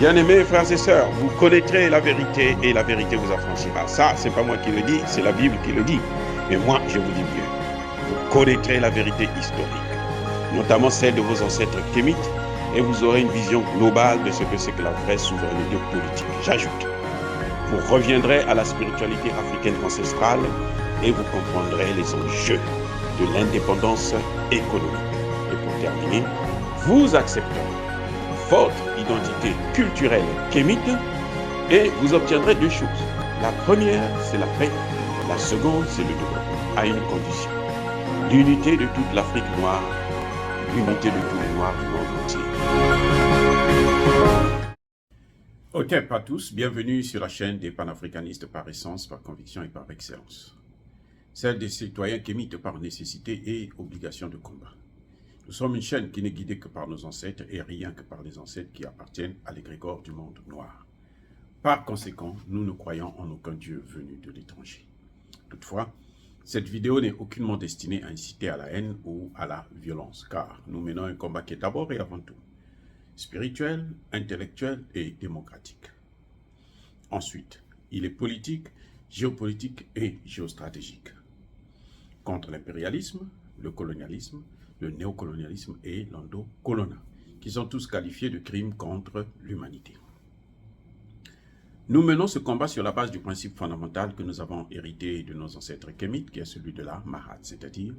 Bien-aimés frères et sœurs, vous connaîtrez la vérité et la vérité vous affranchira. Ça, c'est pas moi qui le dis, c'est la Bible qui le dit. Mais moi, je vous dis mieux. Vous connaîtrez la vérité historique, notamment celle de vos ancêtres kémites, et vous aurez une vision globale de ce que c'est que la vraie souveraineté politique. J'ajoute, vous reviendrez à la spiritualité africaine ancestrale et vous comprendrez les enjeux de l'indépendance économique. Et pour terminer, vous accepterez votre identité culturelle kémite et vous obtiendrez deux choses. La première, c'est la paix. La seconde, c'est le développement, à une condition. L'unité de toute l'Afrique noire, l'unité de tous les Noirs du monde entier. Ok, pas tous, bienvenue sur la chaîne des panafricanistes par essence, par conviction et par excellence. Celle des citoyens kémites par nécessité et obligation de combat. Nous sommes une chaîne qui n'est guidée que par nos ancêtres et rien que par les ancêtres qui appartiennent à l'égrégore du monde noir. Par conséquent, nous ne croyons en aucun Dieu venu de l'étranger. Toutefois, cette vidéo n'est aucunement destinée à inciter à la haine ou à la violence, car nous menons un combat qui est d'abord et avant tout spirituel, intellectuel et démocratique. Ensuite, il est politique, géopolitique et géostratégique. Contre l'impérialisme, le colonialisme, le néocolonialisme et l'endocolonat, qui sont tous qualifiés de crimes contre l'humanité. Nous menons ce combat sur la base du principe fondamental que nous avons hérité de nos ancêtres kémites, qui est celui de la Mahat, c'est-à-dire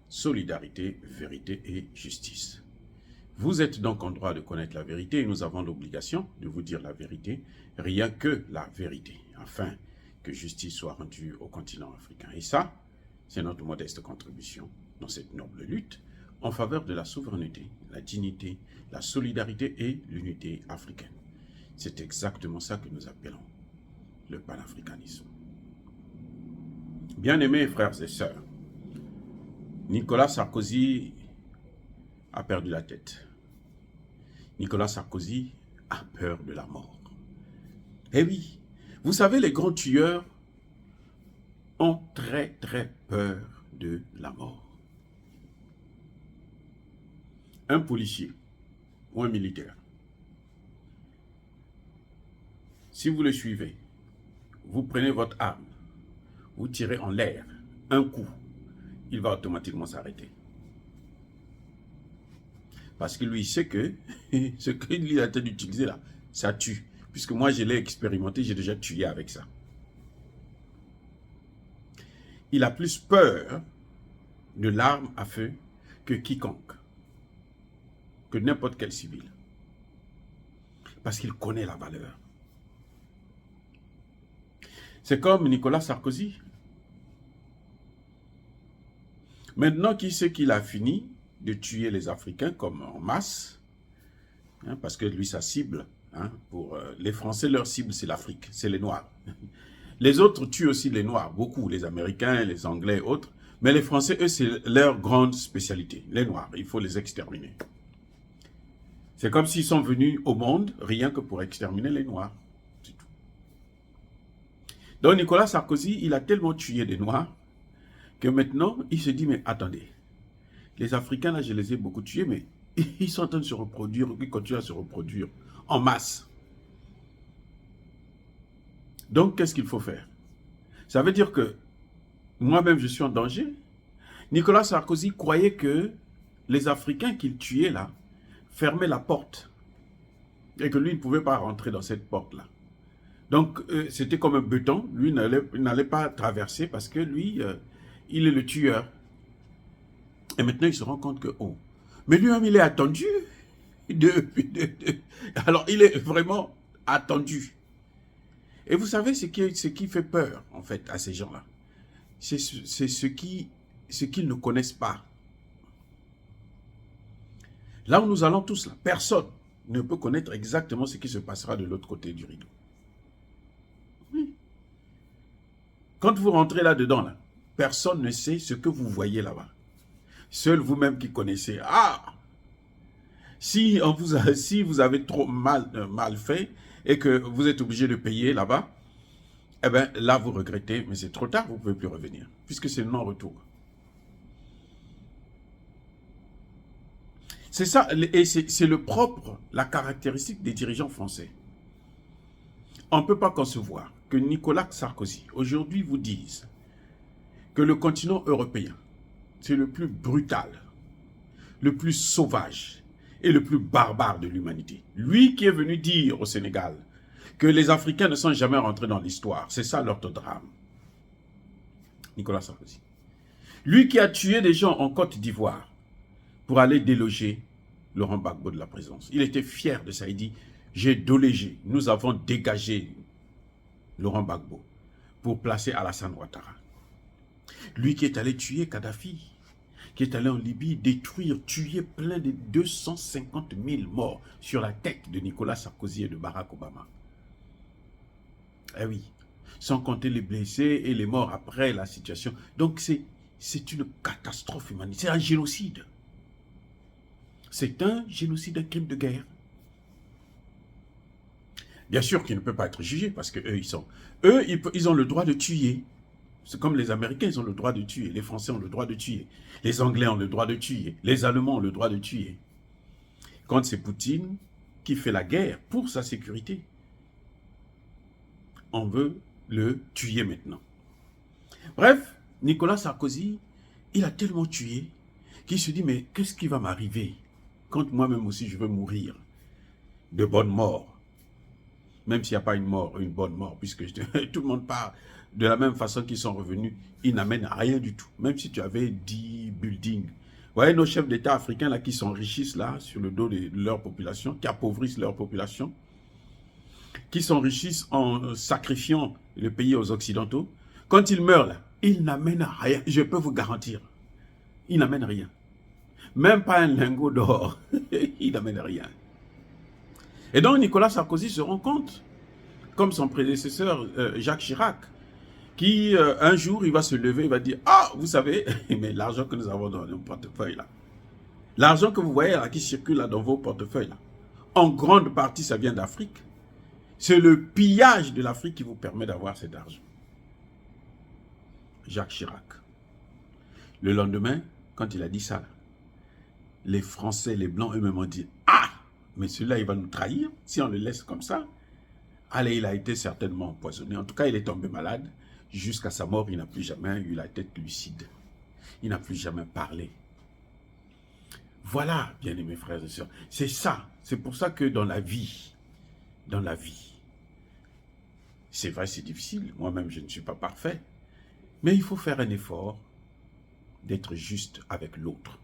solidarité, vérité et justice. Vous êtes donc en droit de connaître la vérité et nous avons l'obligation de vous dire la vérité, rien que la vérité, afin que justice soit rendue au continent africain. Et ça, c'est notre modeste contribution dans cette noble lutte en faveur de la souveraineté, la dignité, la solidarité et l'unité africaine. C'est exactement ça que nous appelons le panafricanisme. Bien-aimés frères et sœurs, Nicolas Sarkozy a perdu la tête. Nicolas Sarkozy a peur de la mort. Eh oui, vous savez, les grands tueurs ont très peur de la mort. Un policier ou un militaire, si vous le suivez, vous prenez votre arme, vous tirez en l'air, un coup, il va automatiquement s'arrêter. Parce que lui, il sait que ce qu'il a en train d'utiliser là, ça tue. Puisque moi, je l'ai expérimenté, j'ai déjà tué avec ça. Il a plus peur de l'arme à feu que quiconque, que n'importe quel civil. Parce qu'il connaît la valeur. C'est comme Nicolas Sarkozy. Maintenant qu'il sait qu'il a fini de tuer les Africains comme en masse, hein, parce que lui, sa cible, hein, pour les Français, leur cible, c'est l'Afrique, c'est les Noirs. Les autres tuent aussi les Noirs, beaucoup, les Américains, les Anglais et autres, mais les Français, eux, c'est leur grande spécialité, les Noirs, il faut les exterminer. C'est comme s'ils sont venus au monde rien que pour exterminer les Noirs. C'est tout. Donc Nicolas Sarkozy, il a tellement tué des Noirs que maintenant, il se dit, mais attendez, les Africains, là, je les ai beaucoup tués, mais ils sont en train de se reproduire, ils continuent à se reproduire en masse. Donc, qu'est-ce qu'il faut faire? Ça veut dire que moi-même, je suis en danger. Nicolas Sarkozy croyait que les Africains qu'il tuait, là, fermaient la porte. Et que lui, il ne pouvait pas rentrer dans cette porte-là. Donc, c'était comme un béton. Lui, il n'allait pas traverser parce que lui, il est le tueur. Et maintenant, il se rend compte que, oh, mais lui-même, il est attendu. Alors, il est vraiment attendu. Et vous savez ce qui fait peur, en fait, à ces gens-là. C'est ce qu'ils ne connaissent pas. Là où nous allons tous, là, personne ne peut connaître exactement ce qui se passera de l'autre côté du rideau. Oui. Quand vous rentrez là-dedans, là, personne ne sait ce que vous voyez là-bas. Seul vous-même qui connaissez. Ah! Si vous avez trop mal fait et que vous êtes obligé de payer là-bas, eh bien là vous regrettez, mais c'est trop tard, vous ne pouvez plus revenir, puisque c'est le non-retour. C'est ça, et c'est la caractéristique des dirigeants français. On ne peut pas concevoir que Nicolas Sarkozy, aujourd'hui, vous dise que le continent européen, c'est le plus brutal, le plus sauvage et le plus barbare de l'humanité. Lui qui est venu dire au Sénégal que les Africains ne sont jamais rentrés dans l'histoire. C'est ça l'orthodrame. Nicolas Sarkozy. Lui qui a tué des gens en Côte d'Ivoire pour aller déloger Laurent Gbagbo de la présidence. Il était fier de ça. Il dit, j'ai délogé, nous avons dégagé Laurent Gbagbo pour placer Alassane Ouattara. Lui qui est allé tuer Kadhafi, qui est allé en Libye détruire, tuer plein de 250 000 morts sur la tête de Nicolas Sarkozy et de Barack Obama. Eh oui, sans compter les blessés et les morts après la situation. Donc c'est une catastrophe humanitaire, c'est un génocide. C'est un génocide, un crime de guerre. Bien sûr qu'il ne peut pas être jugé parce que ils ont le droit de tuer. C'est comme les Américains, ils ont le droit de tuer. Les Français ont le droit de tuer. Les Anglais ont le droit de tuer. Les Allemands ont le droit de tuer. Quand c'est Poutine qui fait la guerre pour sa sécurité, on veut le tuer maintenant. Bref, Nicolas Sarkozy, il a tellement tué qu'il se dit, mais qu'est-ce qui va m'arriver quand moi-même aussi je veux mourir de bonne mort? Même s'il n'y a pas une bonne mort, puisque tout le monde part de la même façon qu'ils sont revenus, ils n'amènent rien du tout. Même si tu avais 10 buildings. Vous voyez nos chefs d'État africains là qui s'enrichissent là sur le dos de leur population, qui appauvrissent leur population, qui s'enrichissent en sacrifiant le pays aux Occidentaux. Quand ils meurent là, ils n'amènent rien. Je peux vous garantir. Ils n'amènent rien. Même pas un lingot d'or. Ils n'amènent rien. Et donc Nicolas Sarkozy se rend compte, comme son prédécesseur Jacques Chirac, qui un jour il va se lever, il va dire, ah vous savez, mais l'argent que nous avons dans nos portefeuilles là, l'argent que vous voyez là qui circule là dans vos portefeuilles là, en grande partie ça vient d'Afrique. C'est le pillage de l'Afrique qui vous permet d'avoir cet argent. Jacques Chirac. Le lendemain, quand il a dit ça, les Français, les Blancs eux-mêmes ont dit, ah, mais celui-là il va nous trahir si on le laisse comme ça. Allez, il a été certainement empoisonné. En tout cas, il est tombé malade. Jusqu'à sa mort, il n'a plus jamais eu la tête lucide. Il n'a plus jamais parlé. Voilà, bien-aimés frères et sœurs. C'est ça. C'est pour ça que dans la vie, c'est vrai, c'est difficile. Moi-même, je ne suis pas parfait. Mais il faut faire un effort d'être juste avec l'autre.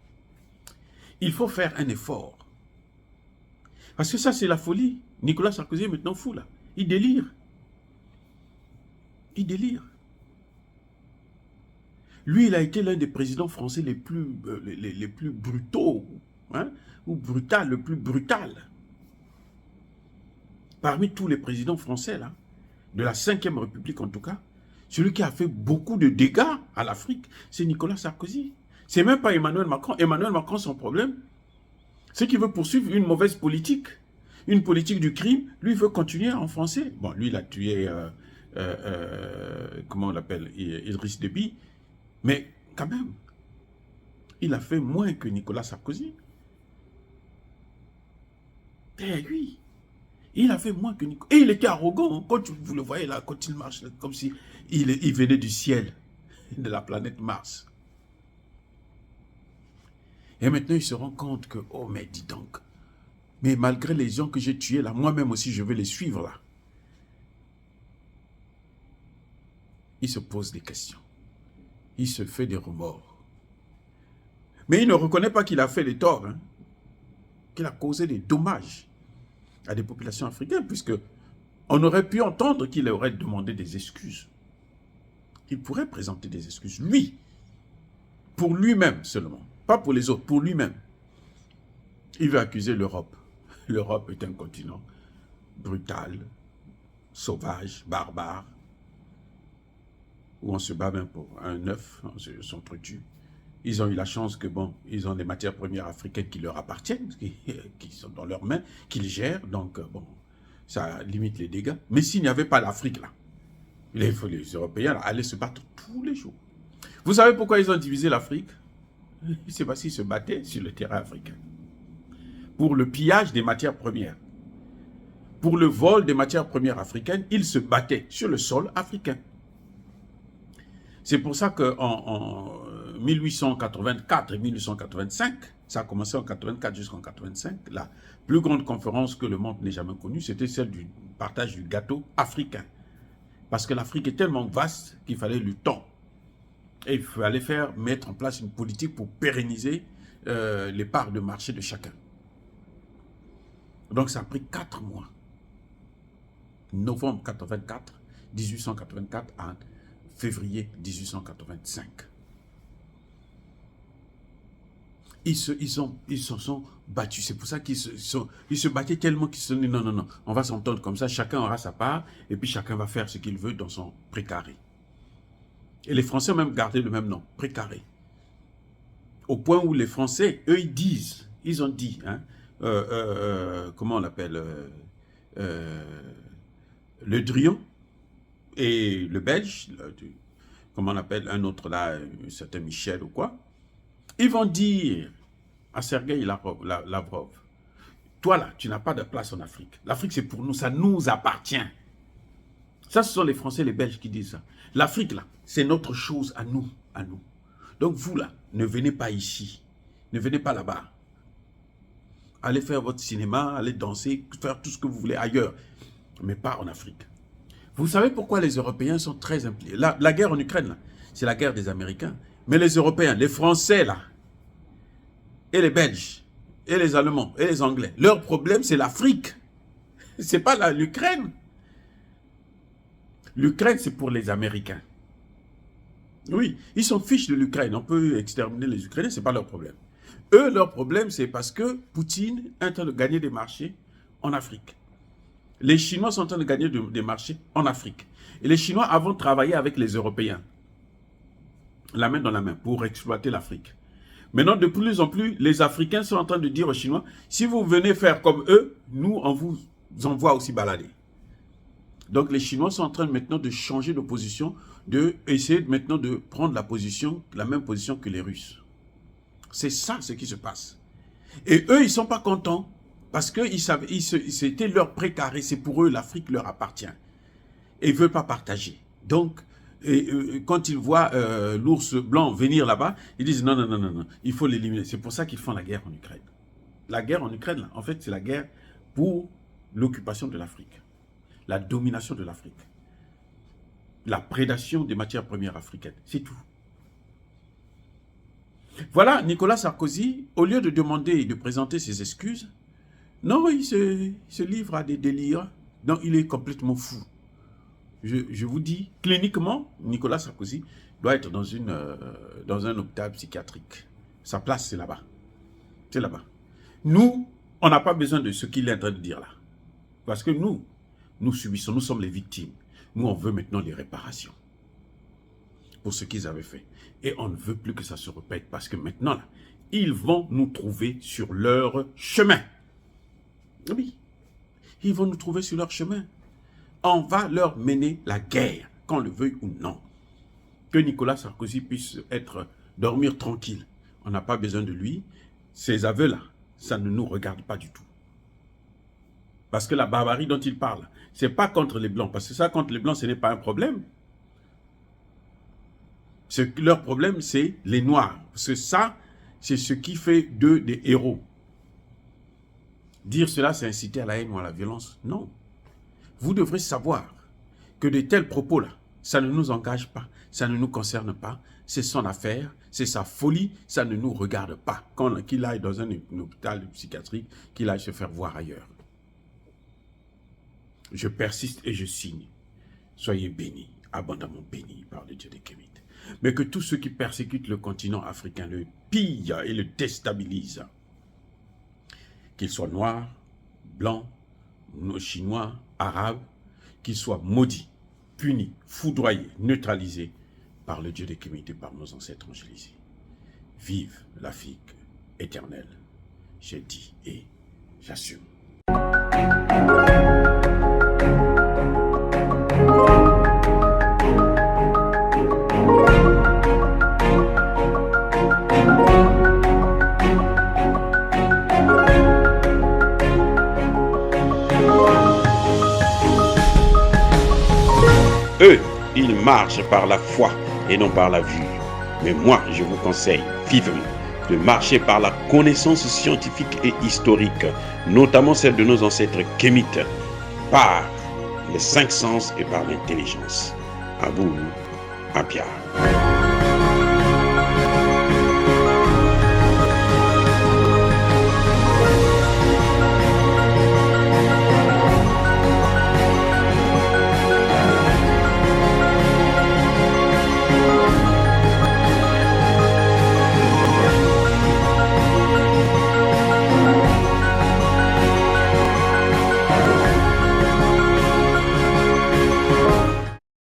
Il faut faire un effort. Parce que ça, c'est la folie. Nicolas Sarkozy est maintenant fou, là. Il délire. Il délire. Lui, il a été l'un des présidents français les plus brutaux, hein, ou brutal, le plus brutal. Parmi tous les présidents français, là, de la 5e République en tout cas, celui qui a fait beaucoup de dégâts à l'Afrique, c'est Nicolas Sarkozy. C'est même pas Emmanuel Macron. Emmanuel Macron, son problème, c'est qu'il veut poursuivre une mauvaise politique. Une politique du crime, lui, il veut continuer en français. Bon, lui, il a tué, comment on l'appelle, Idriss Déby. Mais quand même, il a fait moins que Nicolas Sarkozy. Eh oui, il a fait moins que Nicolas. Et il était arrogant, hein. Quand vous le voyez là, quand il marche, comme si il venait du ciel, de la planète Mars. Et maintenant, il se rend compte que, oh, mais dis donc, mais malgré les gens que j'ai tués là, moi-même aussi, je vais les suivre là. Il se pose des questions. Il se fait des remords. Mais il ne reconnaît pas qu'il a fait des torts, hein, qu'il a causé des dommages à des populations africaines, puisque on aurait pu entendre qu'il aurait demandé des excuses. Il pourrait présenter des excuses, lui, pour lui-même seulement, pas pour les autres, pour lui-même. Il veut accuser l'Europe. L'Europe est un continent brutal, sauvage, barbare, où on se bat même pour un œuf, on s'entretue. Ils ont eu la chance que, bon, ils ont des matières premières africaines qui leur appartiennent, qui sont dans leurs mains, qu'ils gèrent, donc, bon, ça limite les dégâts. Mais s'il n'y avait pas l'Afrique, là, les Européens là, allaient se battre tous les jours. Vous savez pourquoi ils ont divisé l'Afrique? C'est parce qu'ils se battaient sur le terrain africain. Pour le pillage des matières premières. pour le vol des matières premières africaines, ils se battaient sur le sol africain. C'est pour ça qu'en 1884 et 1885, ça a commencé en 84 jusqu'en 85, la plus grande conférence que le monde n'ait jamais connue, c'était celle du partage du gâteau africain. Parce que l'Afrique est tellement vaste qu'il fallait du temps. Et il fallait mettre en place une politique pour pérenniser les parts de marché de chacun. Donc ça a pris 4 mois. Novembre 84, 1884 à février 1885. Ils se sont battus. C'est pour ça qu'ils se battaient tellement qu'ils se sont dit non, non, non, on va s'entendre comme ça, chacun aura sa part et puis chacun va faire ce qu'il veut dans son précaré. Et les Français ont même gardé le même nom, précaré. Au point où les Français, eux, ils ont dit, hein, comment on l'appelle, le Drian et le Belge, comment on appelle un autre là, un certain Michel ou quoi, ils vont dire à Sergueï Lavrov, toi là, tu n'as pas de place en Afrique. L'Afrique c'est pour nous, ça nous appartient. Ça, ce sont les Français et les Belges qui disent ça. L'Afrique là, c'est notre chose à nous, à nous. Donc vous là, ne venez pas ici, ne venez pas là-bas. Allez faire votre cinéma, allez danser, faire tout ce que vous voulez ailleurs, mais pas en Afrique. Vous savez pourquoi les Européens sont très impliqués? La guerre en Ukraine, c'est la guerre des Américains. Mais les Européens, les Français, là, et les Belges, et les Allemands, et les Anglais, leur problème, c'est l'Afrique. Ce n'est pas l'Ukraine. L'Ukraine, c'est pour les Américains. Oui, ils s'en fichent de l'Ukraine. On peut exterminer les Ukrainiens, ce n'est pas leur problème. Eux, leur problème, c'est parce que Poutine est en train de gagner des marchés en Afrique. Les Chinois sont en train de gagner des marchés en Afrique. Et les Chinois avant travaillé avec les Européens, la main dans la main, pour exploiter l'Afrique. Maintenant, de plus en plus, les Africains sont en train de dire aux Chinois, si vous venez faire comme eux, nous, on vous envoie aussi balader. Donc, les Chinois sont en train maintenant de changer de position, d'essayer maintenant de prendre la même position que les Russes. C'est ça ce qui se passe. Et eux, ils ne sont pas contents parce que c'était leur précaré, c'est pour eux, l'Afrique leur appartient. Et ils ne veulent pas partager. Donc, quand ils voient l'ours blanc venir là-bas, ils disent non, non, non, non, non, il faut l'éliminer. C'est pour ça qu'ils font la guerre en Ukraine. La guerre en Ukraine, là, en fait, c'est la guerre pour l'occupation de l'Afrique, la domination de l'Afrique, la prédation des matières premières africaines. C'est tout. Voilà, Nicolas Sarkozy, au lieu de demander et de présenter ses excuses, non, il se livre à des délires. Non, il est complètement fou. Je vous dis, cliniquement, Nicolas Sarkozy doit être dans un hôpital psychiatrique. Sa place, c'est là-bas. C'est là-bas. Nous, on n'a pas besoin de ce qu'il est en train de dire là. Parce que nous subissons, nous sommes les victimes. Nous, on veut maintenant les réparations pour ce qu'ils avaient fait. Et on ne veut plus que ça se répète parce que maintenant, là, ils vont nous trouver sur leur chemin. Oui, ils vont nous trouver sur leur chemin. On va leur mener la guerre, qu'on le veuille ou non. Que Nicolas Sarkozy puisse dormir tranquille. On n'a pas besoin de lui. Ces aveux-là, ça ne nous regarde pas du tout. Parce que la barbarie dont il parle, ce n'est pas contre les Blancs. Parce que ça, contre les Blancs, ce n'est pas un problème. Leur problème, c'est les Noirs. Parce que ça, c'est ce qui fait d'eux des héros. Dire cela, c'est inciter à la haine ou à la violence. Non. Vous devrez savoir que de tels propos-là, ça ne nous engage pas, ça ne nous concerne pas, c'est son affaire, c'est sa folie, ça ne nous regarde pas. Qu'il aille dans un hôpital psychiatrique, qu'il aille se faire voir ailleurs. Je persiste et je signe. Soyez bénis, abondamment bénis par le Dieu des Kémites. Mais que tous ceux qui persécutent le continent africain le pillent et le déstabilisent, qu'ils soient noirs, blancs, chinois, arabes, qu'ils soient maudits, punis, foudroyés, neutralisés par le Dieu des Kémites et par nos ancêtres angélisés. Vive l'Afrique éternelle. J'ai dit et j'assume. Eux, ils marchent par la foi et non par la vue. Mais moi, je vous conseille vivement de marcher par la connaissance scientifique et historique, notamment celle de nos ancêtres kémites, par les cinq sens et par l'intelligence. À vous, à Pierre.